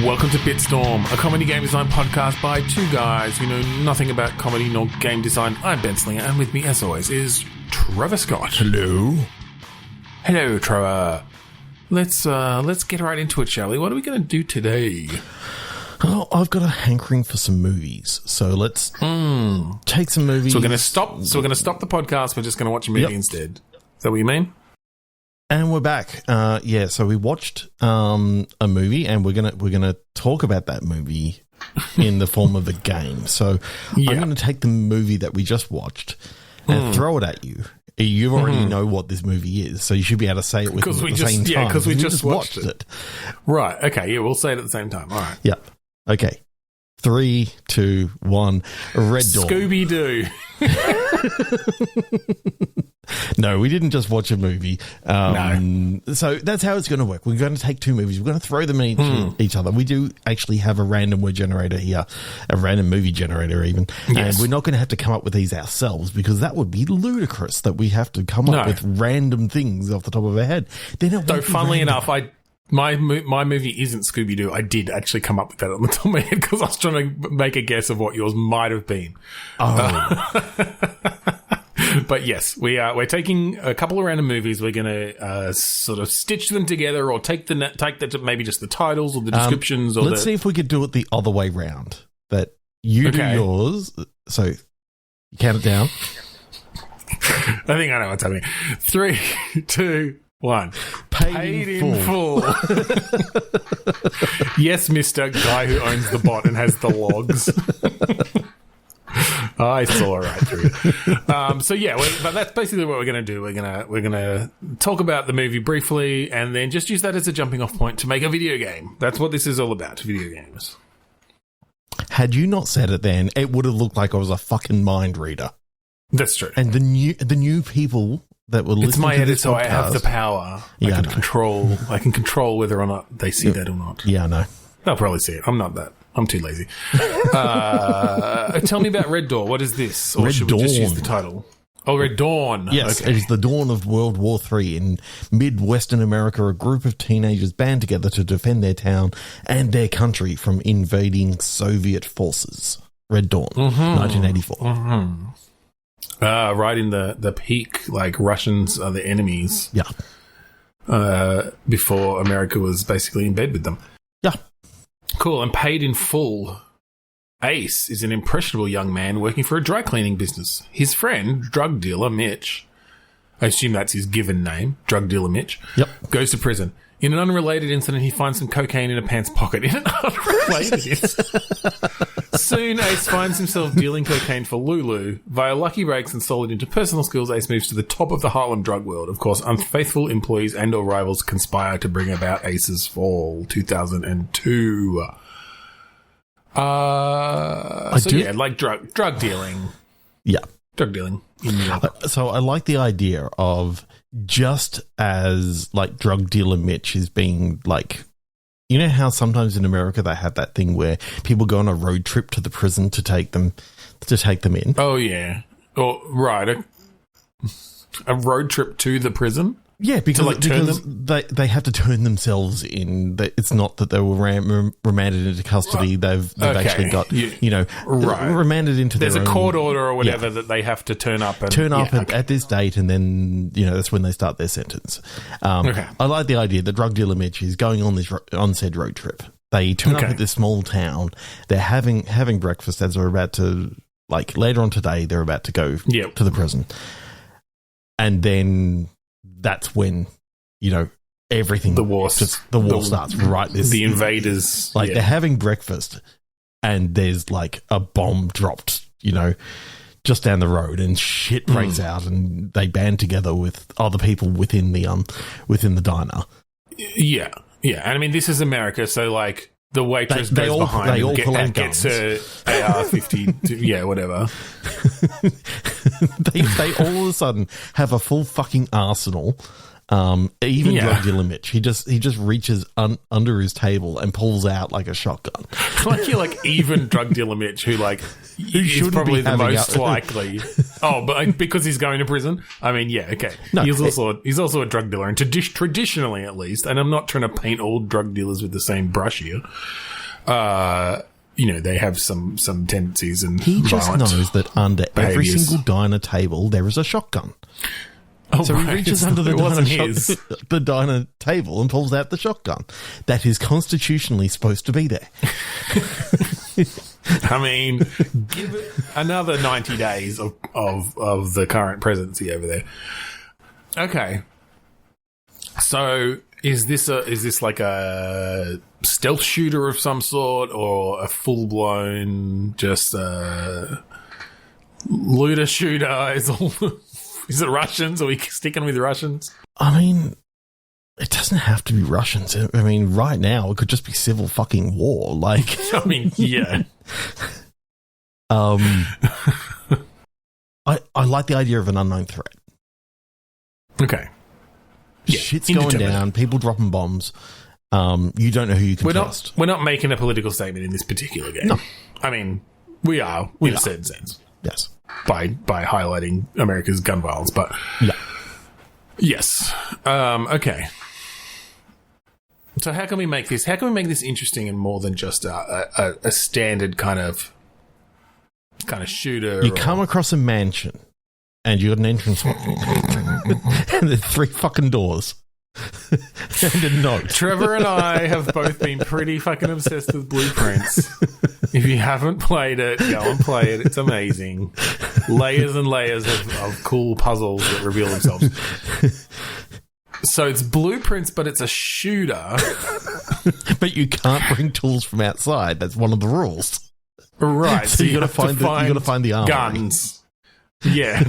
Welcome to Bitstorm, a comedy game design podcast by two guys who know nothing about comedy nor game design. I'm Ben Slinger, and with me, as always, is Trevor Scott. Hello. Hello, Trevor. Let's get right into it, shall we? What are we going to do today? Oh, I've got a hankering for some movies, so let's take some movies. So we're going to stop. So we're going to stop the podcast. We're just going to watch a movie instead. Is that what you mean? And we're back. So we watched a movie, and we're gonna talk about that movie in the form of a game. So I'm going to take the movie that we just watched and throw it at you. You already know what this movie is, so you should be able to say it with me at the same time. Yeah, because we just watched it. Right. Okay. Yeah, we'll say it at the same time. All right. Yep. Okay. 3, 2, 1. Red Dawn. Scooby-Doo. No, we didn't just watch a movie. No. So that's how it's going to work. We're going to take two movies. We're going to throw them in each other. We do actually have a random word generator here, a random movie generator even. Yes. And we're not going to have to come up with these ourselves because that would be ludicrous that we have to come up with random things off the top of our head. Though, funnily enough, my movie isn't Scooby-Doo. I did actually come up with that on the top of my head because I was trying to make a guess of what yours might have been. Oh. But yes, we're taking a couple of random movies. We're going to sort of stitch them together, or take maybe just the titles or the descriptions. Let's see if we could do it the other way round. That you do yours. So you count it down. I think I know what's happening. 3, 2, 1. Paid in full. Yes, Mr. Guy who owns the bot and has the logs. I saw right through it. So yeah, but that's basically what we're going to do. We're gonna talk about the movie briefly, and then just use that as a jumping off point to make a video game. That's what this is all about, video games. Had you not said it then, it would have looked like I was a fucking mind reader. That's true. And the new people that were listening, it's my to editor, this so podcast, I have the power. Yeah, I can control whether or not they see that or not. Yeah, I know. They'll probably see it. I'm not that. I'm too lazy. Tell me about Red Dawn. What is this? Or should we just use the title? Oh, Red Dawn. Yes, okay. It is the dawn of World War III. In mid-Western America, a group of teenagers band together to defend their town and their country from invading Soviet forces. Red Dawn, 1984. Right in the peak, like Russians are the enemies. Yeah. Before America was basically in bed with them. Yeah. Cool. And paid in full. Ace is an impressionable young man working for a dry cleaning business. His friend, drug dealer Mitch, I assume that's his given name, drug dealer Mitch, goes to prison. In an unrelated incident, he finds some cocaine in a pants pocket. In an unrelated incident. Soon, Ace finds himself dealing cocaine for Lulu. Via lucky breaks and solid interpersonal skills, Ace moves to the top of the Harlem drug world. Of course, unfaithful employees and or rivals conspire to bring about Ace's fall. 2002. Like drug dealing. Yeah. Drug dealing in New York. So I like the idea of, just as like drug dealer Mitch is being like, you know how sometimes in America they have that thing where people go on a road trip to the prison to take them in. Oh yeah. Oh right. A road trip to the prison? Yeah, because they have to turn themselves in. It's not that they were remanded into custody. They've actually got remanded into. There's their a court own, order or whatever that they have to turn up at this date, and then that's when they start their sentence. I like the idea that drug dealer Mitch is going on said road trip. They turn up at this small town. They're having breakfast as they're about to, like later on today, they're about to go to the prison, and then. That's when, everything... The war starts, right? The invaders... They're having breakfast and there's, like, a bomb dropped, just down the road and shit breaks out and they band together with other people within the diner. Yeah. Yeah. And, I mean, this is America, so, like... The waitress goes behind and gets her AR-50, whatever. they all of a sudden have a full fucking arsenal. Even drug dealer Mitch, he just reaches under his table and pulls out like a shotgun. Like even drug dealer Mitch, who is probably the most likely Oh, but because he's going to prison? I mean, yeah, okay. No, he's also a drug dealer, and traditionally at least, and I'm not trying to paint all drug dealers with the same brush here, they have some tendencies and he just knows that under every behaviors. single diner table there is a shotgun. Oh, so he reaches under the the diner table and pulls out the shotgun. That is constitutionally supposed to be there. I mean, give it another 90 days of the current presidency over there. Okay. So is this like a stealth shooter of some sort, or a full blown just looter shooter? Is it Russians? Are we sticking with Russians? I mean, it doesn't have to be Russians. I mean, right now it could just be civil fucking war. Like, I mean, yeah. I like the idea of an unknown threat. Okay. Yeah, shit's going down. People dropping bombs. You don't know who you can trust. We're not making a political statement in this particular game. No. I mean, we are in a certain sense. Yes. By highlighting America's gun violence, but yeah. Yes. Okay. So how can we make this? How can we make this interesting and more than just a standard kind of shooter? You come across a mansion, and you got an entrance, and there's 3 fucking doors. And a note. Trevor and I have both been pretty fucking obsessed with Blueprints. If you haven't played it, go and play it. It's amazing. Layers and layers of cool puzzles that reveal themselves. So it's Blueprints, but it's a shooter. But you can't bring tools from outside. That's one of the rules. Right. So you got to find the armor. Guns. Yeah.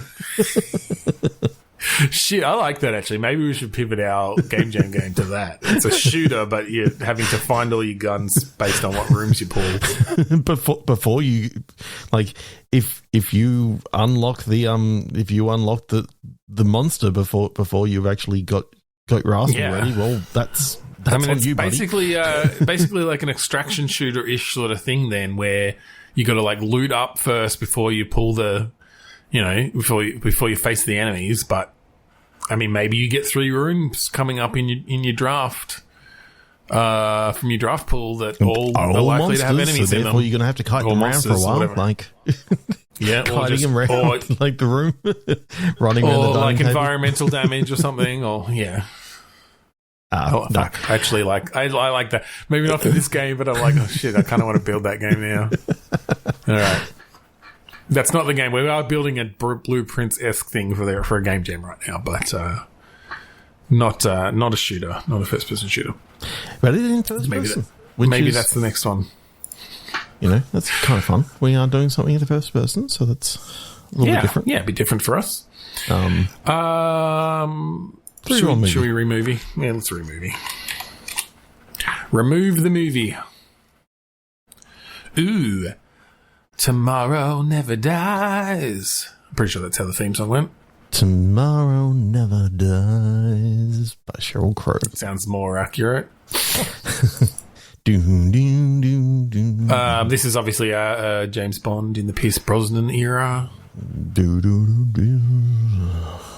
Shit, I like that actually. Maybe we should pivot our game jam game to that. It's a shooter, but you're having to find all your guns based on what rooms you pull. Before you, like, if you unlock the monster before you've actually got your arsenal ready, well, that's on you, buddy. basically like an extraction shooter-ish sort of thing then, where you got to like loot up first before you pull the, before you face the enemies. But I mean, maybe you get 3 rooms coming up in your draft, from your draft pool that all are likely monsters, to have enemies so in them. Therefore, you're going to have to kite them around for a while, like kiting them around like the room, running around the dining like table. Environmental damage or something, or no. Fuck. Actually, I like that. Maybe not for this game, but I'm like, oh shit, I kind of want to build that game now. All right. That's not the game. We are building a Blueprints-esque thing for a game jam right now, but not a shooter, not a first-person shooter. But it is in first person. Maybe that's the next one. That's kind of fun. We are doing something in the first person, so that's a little bit different. Yeah, it'd be different for us. Should we removie? Yeah, let's removie. Remove the movie. Ooh. Tomorrow Never Dies. I'm pretty sure that's how the theme song went. Tomorrow Never Dies by Sheryl Crow. Sounds more accurate. Doom, doom, doom, doom. This is obviously James Bond in the Pierce Brosnan era. Do, do, do, do.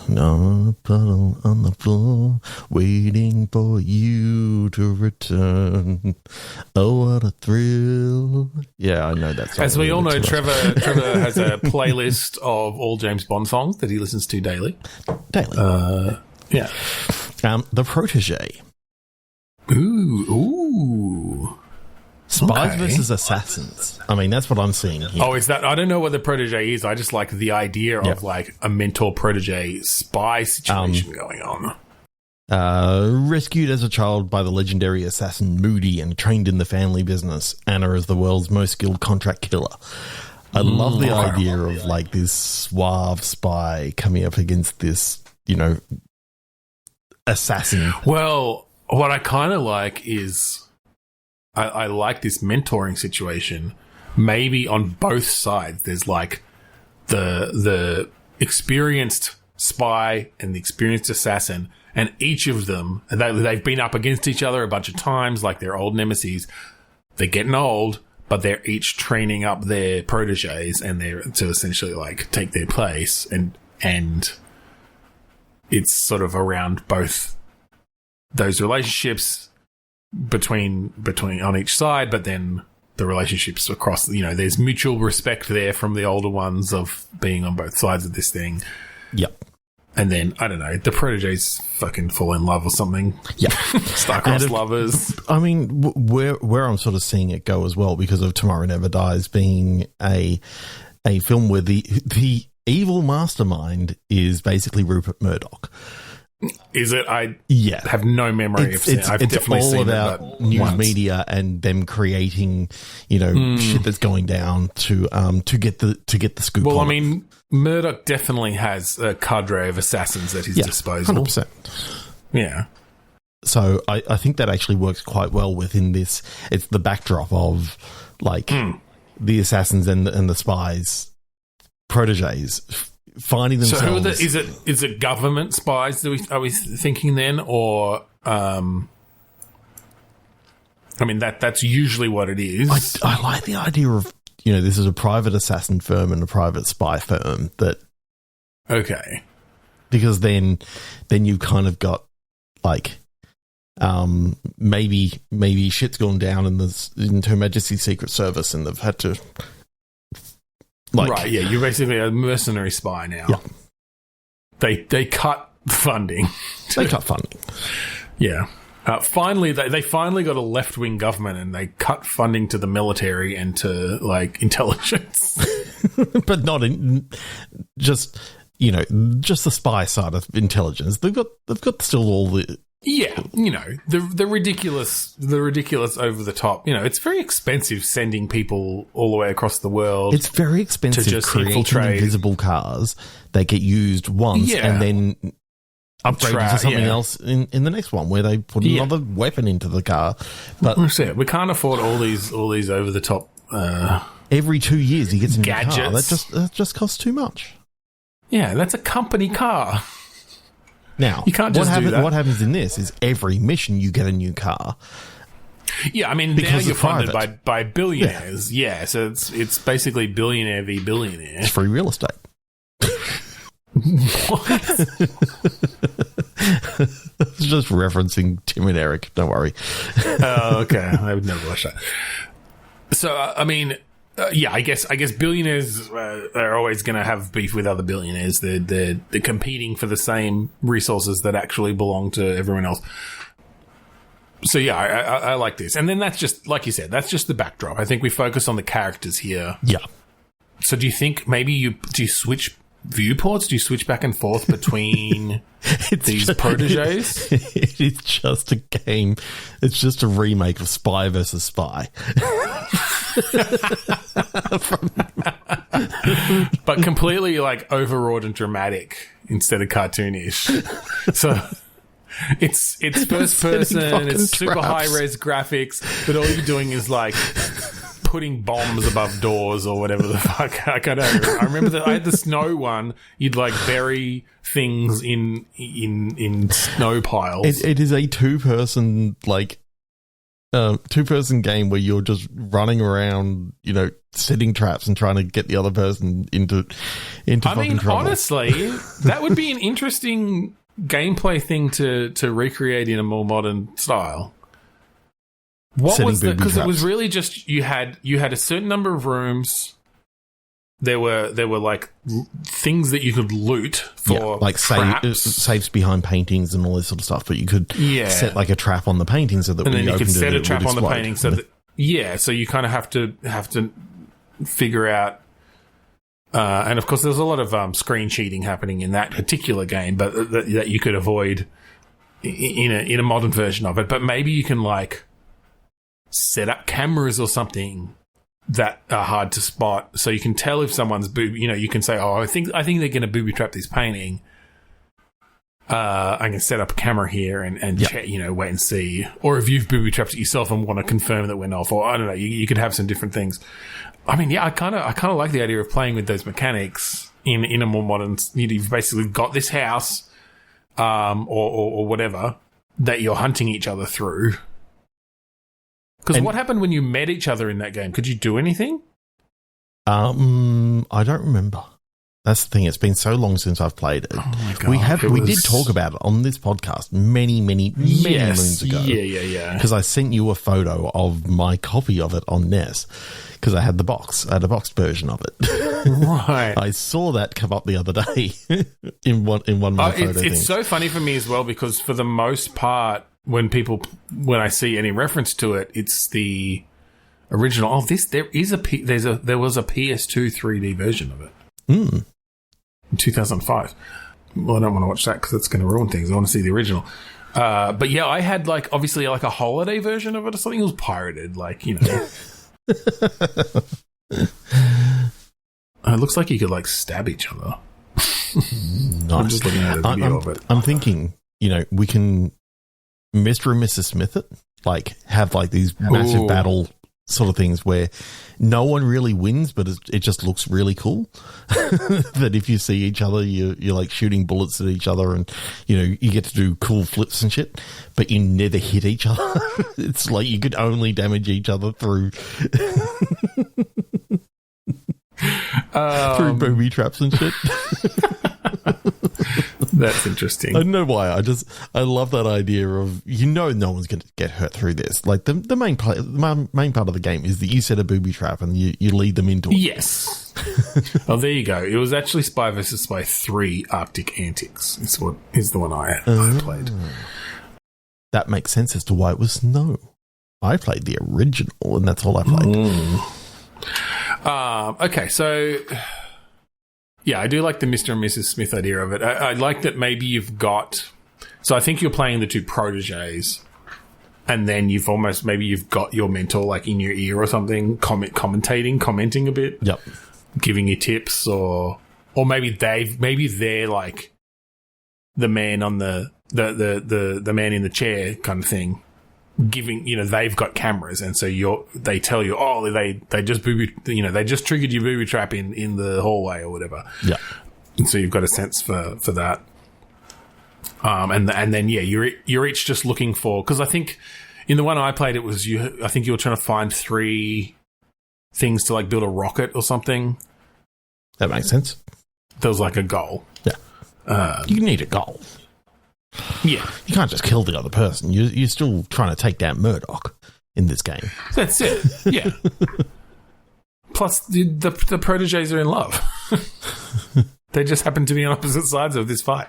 On a puddle on the floor, waiting for you to return. Oh, what a thrill. Yeah, I know that song. As we all know, Trevor has a playlist of all James Bond songs that he listens to daily. Yeah. The Protégé. Ooh. Spies versus assassins. I mean, that's what I'm seeing here. Oh, is that? I don't know what the protege is. I just like the idea of like a mentor protege spy situation going on. Rescued as a child by the legendary assassin Moody and trained in the family business, Anna is the world's most skilled contract killer. I love the idea of like this suave spy coming up against this, assassin. Well, what I kind of like is I like this mentoring situation. Maybe on both sides, there's like the experienced spy and the experienced assassin, and each of them, they've been up against each other a bunch of times, like they're old nemesis. They're getting old, but they're each training up their proteges, and they're to essentially like take their place, and it's sort of around both those relationships between on each side, but then the relationships across, there's mutual respect there from the older ones of being on both sides of this thing. Yep. And then, I don't know, the proteges fucking fall in love or something. Yeah. Star-crossed lovers. I mean, where I'm sort of seeing it go as well, because of Tomorrow Never Dies being a film where the evil mastermind is basically Rupert Murdoch. Is it? I have no memory of it. I've definitely all seen about it news media and them creating, shit that's going down to get the scoop. Well, I mean, Murdoch definitely has a cadre of assassins at his disposal. 100%. Yeah. So I think that actually works quite well within this. It's the backdrop of like the assassins and the spies, proteges. Finding themselves. So who is it government spies? Are we thinking then, or I mean that's usually what it is. I like the idea of this is a private assassin firm and a private spy firm that. Okay. Because then you've kind of got like maybe shit's gone down in Her Majesty's Secret Service and they've had to. Right, yeah, you're basically a mercenary spy now. Yeah. They cut funding. They cut funding. Yeah. Finally, they finally got a left-wing government and they cut funding to the military and to, like, intelligence. But not in... Just the spy side of intelligence. They've got still all the... Yeah, the ridiculous over the top. It's very expensive sending people all the way across the world. It's very expensive to just creating invisible cars that get used once and then upgraded to something else in the next one where they put another weapon into the car. But we can't afford all these over the top. Every 2 years he gets a new gadgets. Car. That just costs too much. Yeah, that's a company car. Now, you can't just do that. What happens in this is every mission you get a new car. Yeah, I mean, now you're funded by billionaires. Yeah, so it's basically billionaire v. billionaire. It's free real estate. What? It's just referencing Tim and Eric. Don't worry. Oh, okay. I would never watch that. So, I mean... I guess billionaires are always going to have beef with other billionaires. They're competing for the same resources that actually belong to everyone else. So yeah, I like this. And then that's just, like you said, that's just the backdrop. I think we focus on the characters here. Yeah. So do you think maybe do you switch viewports? Do you switch back and forth between these proteges? It is just a game. It's just a remake of Spy versus Spy. But completely like overwrought and dramatic instead of cartoonish. So it's first person, it's super high res graphics, but all you're doing is like putting bombs above doors or whatever the fuck. I don't know. I remember that I had the snow one. You'd like bury things in snow piles. It is a two-person game where you're just running around, setting traps and trying to get the other person into fucking trouble. Honestly, that would be an interesting gameplay thing to recreate in a more modern style. What was that? Because it was really just you had a certain number of rooms. There were like things that you could loot for, like safes behind paintings and all this sort of stuff. But you could set like a trap on the painting so that and then you could set a trap on the painting so that so you kind of have to figure out. And of course, there's a lot of screen cheating happening in that particular game, but that you could avoid in a modern version of it. But maybe you can like set up cameras or something that are hard to spot, so you can tell if someone's you can say, "Oh, I think they're going to booby trap this painting. I can set up a camera here and check, wait and see." Or if you've booby trapped it yourself and want to confirm that went off, or I don't know, you could have some different things. I mean, I kind of like the idea of playing with those mechanics in a more modern. You've basically got this house, or whatever that you're hunting each other through. Because what happened when you met each other in that game? Could you do anything? I don't remember. That's the thing. It's been so long since I've played it. Oh my God, we did talk about it on this podcast many moons ago. Yeah. Because I sent you a photo of my copy of it on NES because I had the box. I had a boxed version of it. Right. I saw that come up the other day in one of my photo things. It's so funny for me as well because for the most part, when I see any reference to it, it's the original. Oh, there was a PS2 3D version of it. In 2005. Well, I don't want to watch that because it's going to ruin things. I want to see the original. But yeah, I had obviously a holiday version of it or something. It was pirated, It looks like you could stab each other. Nice. I'm just looking at a video of it. I'm thinking, we can Mr. and Mrs. Smith it, have these massive battle sort of things where no one really wins, but it just looks really cool. That if you see each other, you're shooting bullets at each other, and you get to do cool flips and shit, but you never hit each other. It's like you could only damage each other through through booby traps and shit. That's interesting. I don't know why. I love that idea of no one's going to get hurt through this. The main part of the game is that you set a booby trap and you lead them into it. Yes. Oh, there you go. It was actually Spy vs. Spy 3 Arctic Antics. Is the one I played. That makes sense as to why it was snow. I played the original, and that's all I played. Okay, so yeah, I do like the Mr. and Mrs. Smith idea of it. I like that maybe you've got... So I think you're playing the two proteges, and then you've got your mentor in your ear or something, commenting a bit. Yep. Giving you tips, or maybe they're the man on the man in the chair kind of thing. Giving, they've got cameras, and so they tell you, they just they just triggered your booby trap in the hallway or whatever. Yeah. And so you've got a sense for that. And then you're each just looking for, because I think in the one I played, it was I think you were trying to find 3 things to build a rocket or something. That makes sense. There was a goal. Yeah. You need a goal. Yeah. You can't just kill the other person. You're still trying to take down Murdoch in this game. That's it. Yeah. Plus, the proteges are in love. They just happen to be on opposite sides of this fight.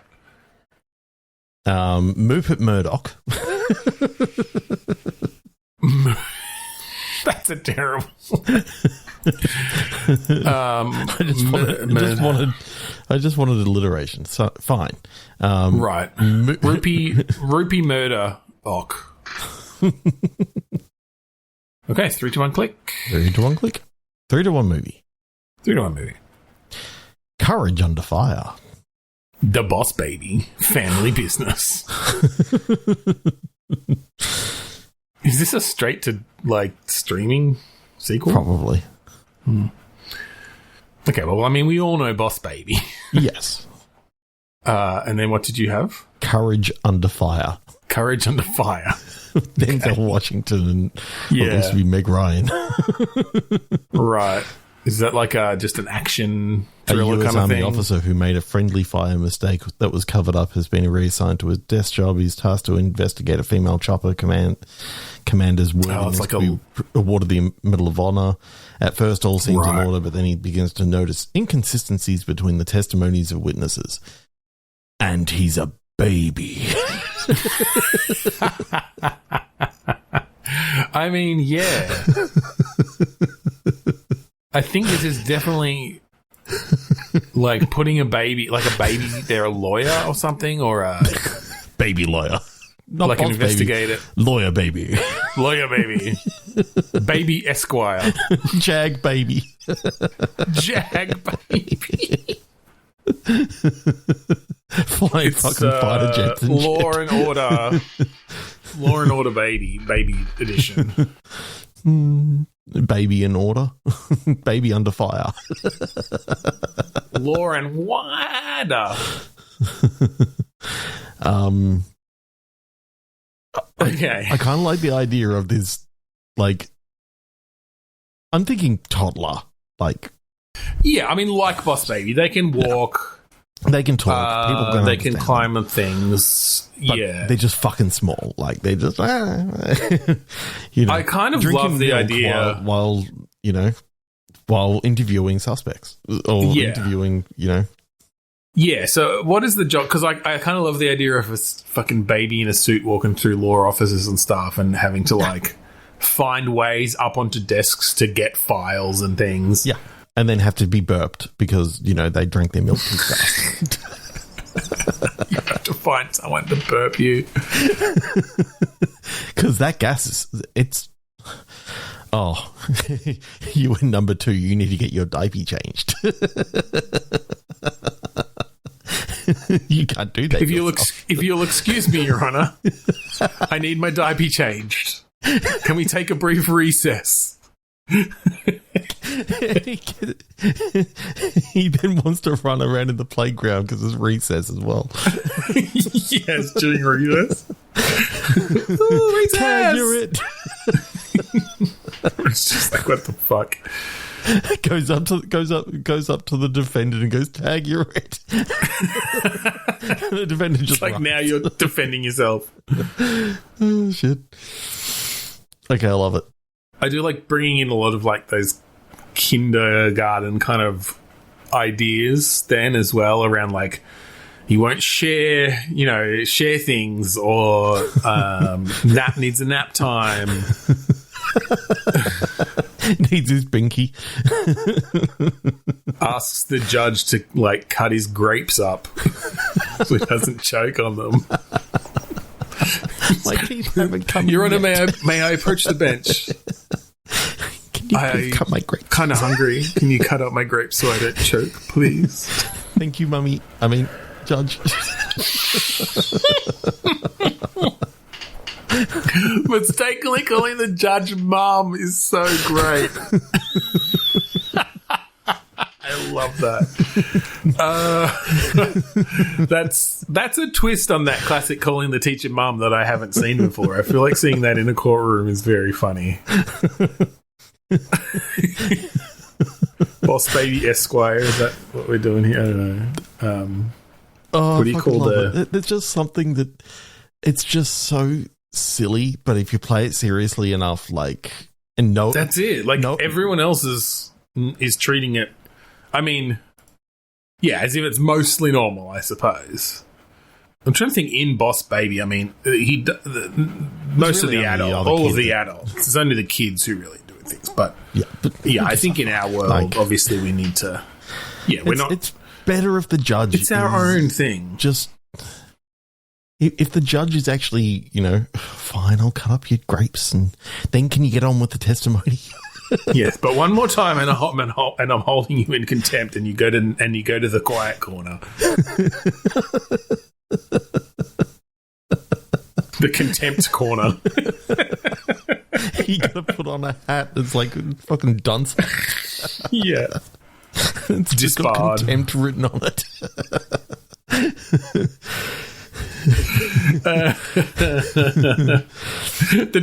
Muppet Murdoch. That's a terrible... I just wanted alliteration. So fine. Right. Rupee murder. Okay, 3 to 1 click. 3 to 1 click. 3 to 1 movie. 3 to 1 movie. Courage Under Fire. The Boss Baby. Family Business. Is this a straight to streaming sequel? Probably. Okay, well, we all know Boss Baby. Yes. And then what did you have? Courage Under Fire. Courage Under Fire. Denzel Washington and what used to be Meg Ryan. Right. Is that just an action thriller US kind of Army thing? officer who made a friendly fire mistake that was covered up has been reassigned to his desk job. He's tasked to investigate a female chopper commander's willingness to be awarded the Medal of Honor. At first, all seems in order, but then he begins to notice inconsistencies between the testimonies of witnesses. And he's a baby. Yeah. I think this is definitely putting a baby, they're a lawyer or something, or a baby lawyer. Not an investigator. Baby. Lawyer baby. Lawyer baby. Baby Esquire. Jag baby. Jag baby. Flying fucking fighter jets and Law and Order. Law and Order baby edition. Baby in Order. Baby Under Fire. Law and Order. Okay. I kind of like the idea of this Like, I'm thinking toddler. Like, yeah, I mean, like Boss Baby, they can walk. They can talk. People can they can climb on things. But yeah, they're just fucking small. Like, they're just, you know. I kind of love the idea while interviewing suspects or interviewing, you know. Yeah, so what is the job? Because I kind of love the idea of a fucking baby in a suit walking through law offices and stuff and having to, like, find ways up onto desks to get files and things. Yeah, and then have to be burped because, you know, they drank their milk too fast. You have to find someone to burp you. Because that gas it's... Oh, you were number 2. You need to get your diaper changed. You can't do that. If you'll excuse me, Your Honor, I need my diaper changed. Can we take a brief recess? He then wants to run around in the playground because there's recess as well. Yes, during recess. Ooh, recess! Tag, you're it. It's just like, what the fuck? Goes up to the defendant and goes, "Tag, you're it." The defendant just like, runs. Now you're defending yourself. Oh shit. Okay, I love it. I do like bringing in a lot of like those kindergarten kind of ideas then as well around like you won't share things or nap needs a nap time. Needs his binky. Asks the judge to like cut his grapes up so he doesn't choke on them. My teeth haven't come. Your Honor, may I approach the bench? Can you please cut my grapes? Kind of hungry. Can you cut up my grapes so I don't choke, please? Thank you, Mummy. I mean, Judge. Mistakenly calling the judge Mum is so great. I love that. That's a twist on that classic calling the teacher Mum that I haven't seen before. I feel like seeing that in a courtroom is very funny. Boss Baby Esquire, is that what we're doing here? I don't know. What do you call It's just something that it's just so silly, but if you play it seriously enough, that's it. Everyone else is treating it. I mean, yeah, as if it's mostly normal, I suppose. I'm trying to think in Boss Baby. I mean, most really of the adults, all of the adults. It's only the kids who really do things. But I think in our world, obviously, we need to. Yeah, we're not. It's better if the judge. It's our own thing. Just if the judge is actually, fine, I'll cut up your grapes, and then can you get on with the testimony? Yes, but one more time, and I'm holding you in contempt, and you go to the quiet corner. The contempt corner. You gotta put on a hat that's like fucking dunce. Yeah, it's just got contempt written on it.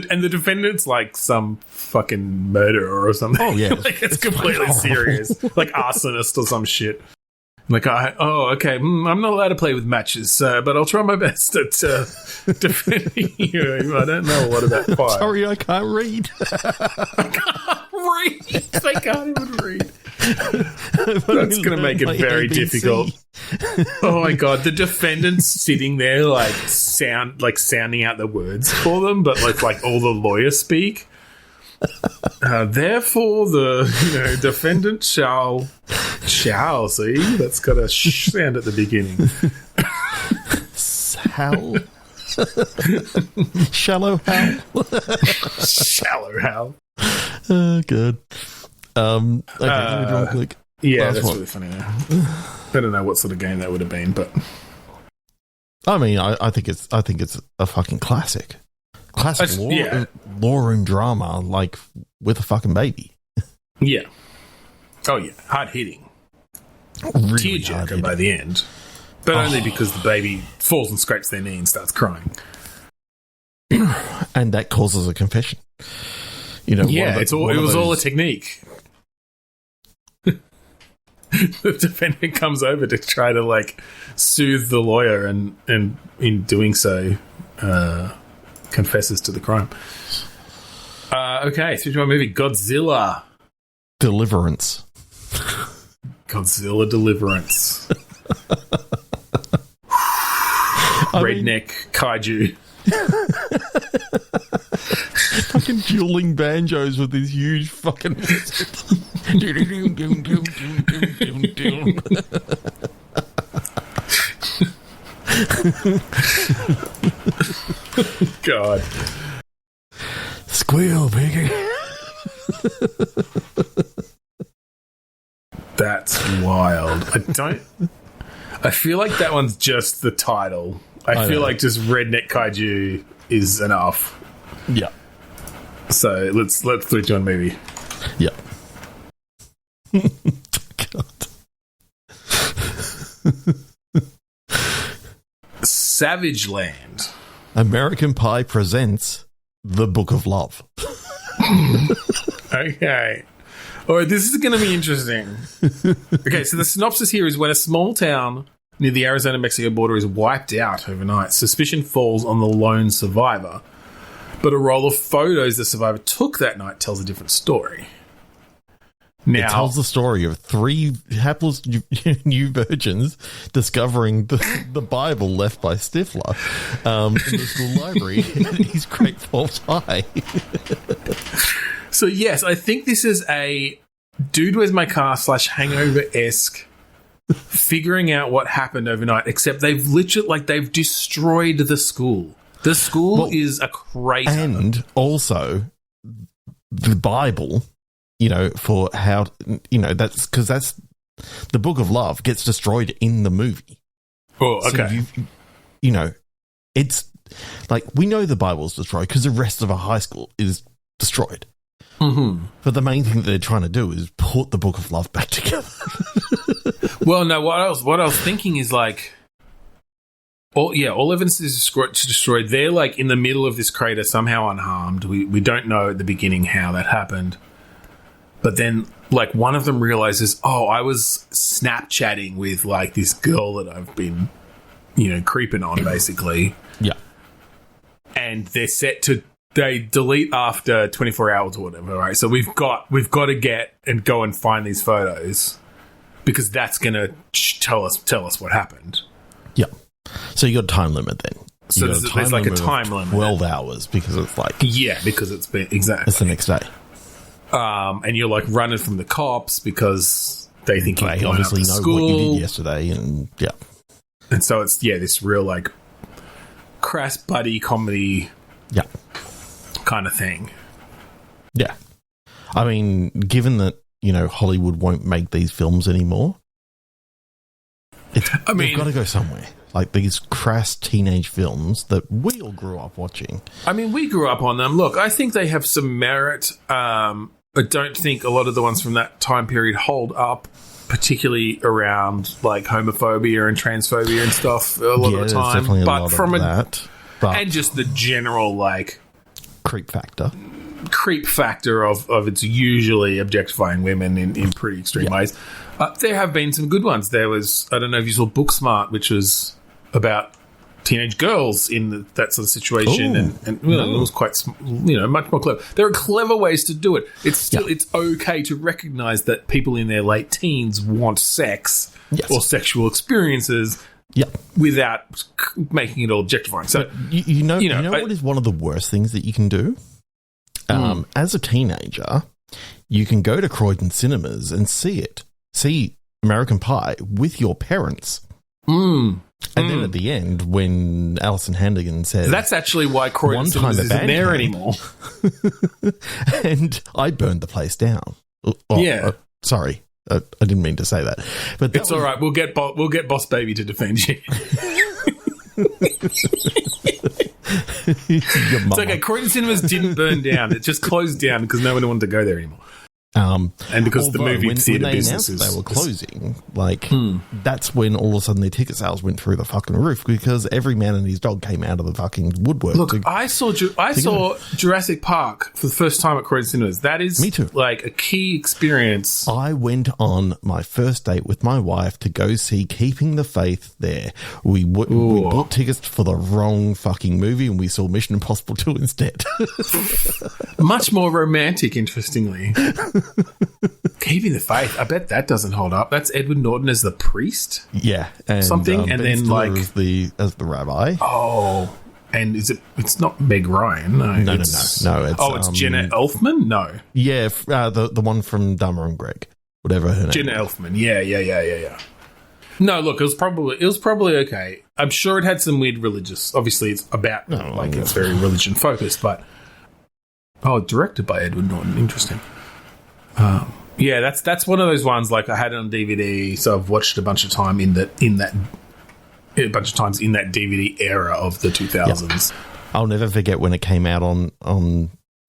And the defendant's like some fucking murderer or something. Oh yeah, it's completely serious, like arsonist or some shit. Like, okay, I'm not allowed to play with matches, but I'll try my best at defending you. I don't know a lot about fire. Sorry, I can't read. I can't even read. That's going to make it very difficult. Oh my god, the defendant's sitting there sounding out the words for them, but like all the lawyers speak. Therefore, the defendant shall. See, that's got a sound at the beginning. Shallow hell. Oh, good. Okay, let me draw a click. Yeah, last that's one. Really funny. I don't know what sort of game that would have been, but I mean, I think it's a fucking classic law room drama, like with a fucking baby. Yeah. Oh yeah, hard hitting. Really tearjerker by the end, but only because the baby falls and scrapes their knee and starts crying, and that causes a confession. Yeah, it was all a technique. The defendant comes over to try to like soothe the lawyer, and in doing so, confesses to the crime. Okay, so my movie, Godzilla Deliverance. Godzilla Deliverance. Redneck Kaiju. Fucking dueling banjos with these huge fucking. God. Squeal, piggy. That's wild. I feel like that one's just the title. I feel like just Redneck Kaiju is enough. Yeah. So let's switch on movie. Yeah. God. Savage Land. American Pie presents The Book of Love. Okay. All right, this is going to be interesting. Okay, so the synopsis here is when a small town near the Arizona-Mexico border is wiped out overnight, suspicion falls on the lone survivor. But a roll of photos the survivor took that night tells a different story. Now, it tells the story of 3 hapless new virgins discovering the Bible left by Stifler in the school library at his Great Falls High. So, yes, I think this is a Dude, Where's My Car / Hangover-esque figuring out what happened overnight, except they've literally, they've destroyed the school. The school is a crater. And also, the Bible, for how, that's because that's the Book of Love gets destroyed in the movie. Oh, okay. So it's like we know the Bible's destroyed because the rest of our high school is destroyed. Mm-hmm. But the main thing that they're trying to do is put the Book of Love back together. Well, no, what I was thinking is all evidence is destroyed. They're in the middle of this crater, somehow unharmed. We don't know at the beginning how that happened. But then, one of them realizes, I was Snapchatting with, this girl that I've been, creeping on, basically. Yeah. And they're set to, they delete after 24 hours or whatever, right? So we've got to get and go and find these photos because that's going to tell us what happened. Yeah. So you got a time limit then. So there's a time limit. 12 hours because it's yeah, because it's been, exactly. It's the next day. And you're running from the cops because they think they obviously know school. What you did yesterday, and yeah. And so it's this real crass buddy comedy, yeah, kind of thing. Yeah, I mean, given that Hollywood won't make these films anymore, they've got to go somewhere. These crass teenage films that we all grew up watching. I mean, we grew up on them. Look, I think they have some merit. I don't think a lot of the ones from that time period hold up, particularly around homophobia and transphobia and stuff a lot of the time. Definitely a lot of that. And just the general creep factor of it's usually objectifying women in pretty extreme ways. There have been some good ones. There was, I don't know if you saw Booksmart, which was about teenage girls in that sort of situation. Ooh, and it was quite, much more clever. There are clever ways to do it. It's okay to recognize that people in their late teens want sex or sexual experiences without making it all objectifying. So, you know what is one of the worst things that you can do? As a teenager, you can go to Croydon cinemas and see American Pie with your parents. And then at the end, when Alison Hannigan says... That's actually why Croydon cinemas isn't there anymore. And I burned the place down. Sorry. I didn't mean to say that. But it's all right. We'll get Boss Baby to defend you. It's okay. Croydon cinemas didn't burn down. It just closed down because no one wanted to go there anymore. And because the movie theatre business announced they were closing, that's when all of a sudden their ticket sales went through the fucking roof because every man and his dog came out of the fucking woodwork. Look, I saw Jurassic Park for the first time at Croydon Cinemas. That is Me too. Like a key experience. I went on my first date with my wife to go see Keeping the Faith there. We bought tickets for the wrong fucking movie and we saw Mission Impossible 2 instead. Much more romantic, interestingly. Keeping the Faith. I bet that doesn't hold up. That's Edward Norton as the priest. Yeah, and something, and Ben then Stiller like as the rabbi. Oh, and is it? It's not Meg Ryan. No. It's Jenna Elfman. No. Yeah, the one from Dahmer and Greg, whatever her name. Jenna Elfman. Yeah. No, look, it was probably okay. I'm sure it had some weird religious. Obviously, it's about it's very religion focused, but directed by Edward Norton. Interesting. Yeah, that's one of those ones. Like I had it on DVD, so I've watched a bunch of time in that DVD era of the 2000s. Yep. I'll never forget when it came out on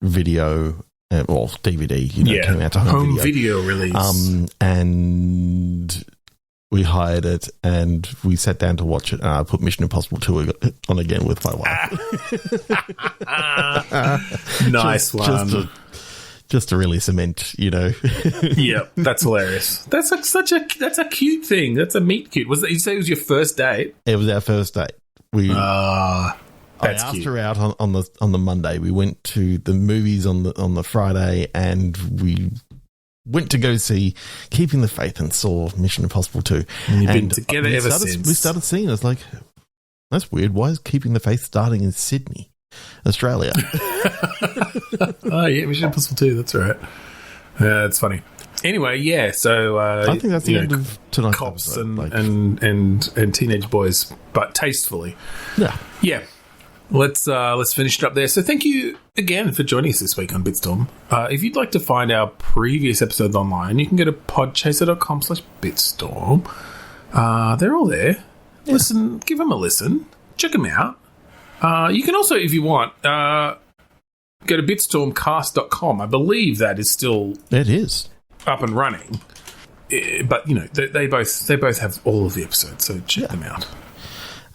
video, DVD. It came out to home video release. And we hired it and we sat down to watch it. And I put Mission Impossible 2 on again with my wife. Nice one. Just to really cement, Yeah, that's hilarious. That's like that's a cute thing. That's a meet cute. You say it was your first date? It was our first date. I asked her out on the Monday. We went to the movies on the Friday, and we went to go see Keeping the Faith and saw Mission Impossible 2. And you've been together ever since. We started seeing it. It's like, that's weird. Why is Keeping the Faith starting in Sydney, Australia? Oh, yeah, Mission Impossible 2, that's right. It's funny. Anyway, yeah, so... I think that's the end of tonight's cops episode, and teenage boys, but tastefully. Yeah. Yeah. Let's finish it up there. So thank you again for joining us this week on Bitstorm. If you'd like to find our previous episodes online, you can go to podchaser.com/Bitstorm. They're all there. Yeah. Listen, give them a listen. Check them out. You can also, if you want, go to bitstormcast.com. I believe that is still... It is. Up and running. But, they both have all of the episodes, so check them out.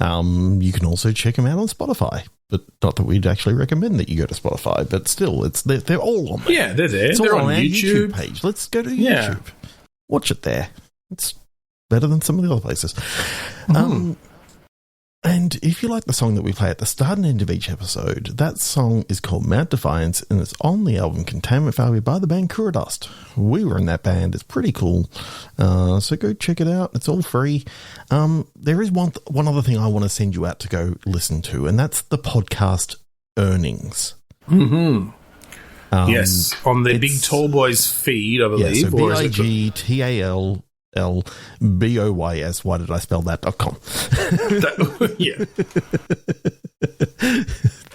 You can also check them out on Spotify, but not that we'd actually recommend that you go to Spotify, but still, they're all on there. Yeah, they're there. It's they're all on our YouTube page. Let's go to YouTube. Watch it there. It's better than some of the other places. And if you like the song that we play at the start and end of each episode, that song is called Mount Defiance, and it's on the album Containment Failure by the band Kuradust. We were in that band. It's pretty cool. So go check it out. It's all free. There is one other thing I want to send you out to go listen to, and that's the podcast Earnings. Mm-hmm. Yes, on the Big Tall Boys feed, I believe. Yeah, so BIGTAL LBOYS. Why did I spell that? .com. Yeah.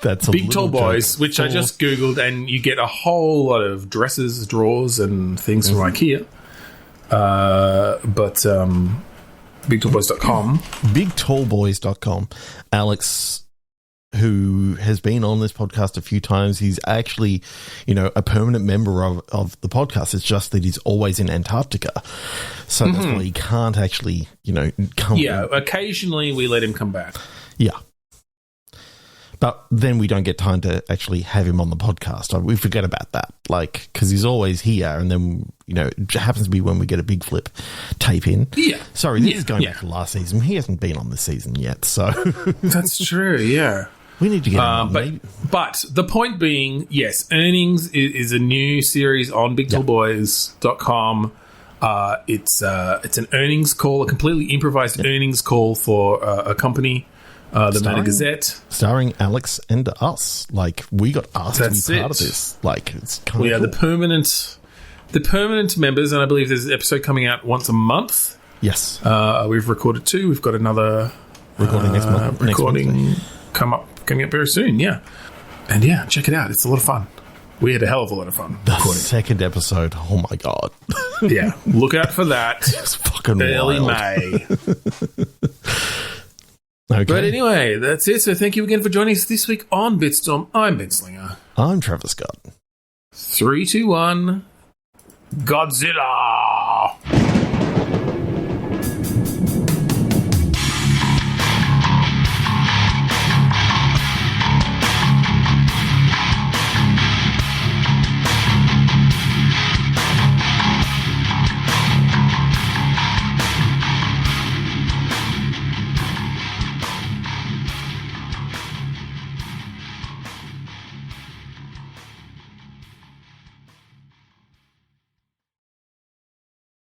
That's a Big Tall Boys, which I just Googled, and you get a whole lot of dresses, drawers, and things from IKEA. But BigTallBoys.com. BigTallBoys.com. Alex, who has been on this podcast a few times, he's actually, a permanent member of the podcast. It's just that he's always in Antarctica. So that's why he can't actually, come. Yeah, occasionally we let him come back. Yeah. But then we don't get time to actually have him on the podcast. We forget about that, because he's always here, and then, it happens to be when we get a big flip tape in. Yeah. Sorry, this is going back to last season. He hasn't been on this season yet, so. That's true, yeah. We need to get him on, but the point being, yes, Earnings is a new series on BigTallBoys.com. It's an earnings call, a completely improvised earnings call for a company, the Manor Gazette. Starring Alex and us. We got asked to be part of this. It's kind of We are cool. the permanent members, and I believe there's an episode coming out once a month. Yes. We've recorded 2. We've got another recording next month. Coming up very soon, yeah. And yeah, check it out. It's a lot of fun. We had a hell of a lot of fun. The second episode, oh my God. Yeah, look out for that. It's fucking early wild. May. Okay. But anyway, that's it. So thank you again for joining us this week on Bitstorm. I'm Ben Slinger. I'm Trevor Scott. 3, 2, 1. Godzilla.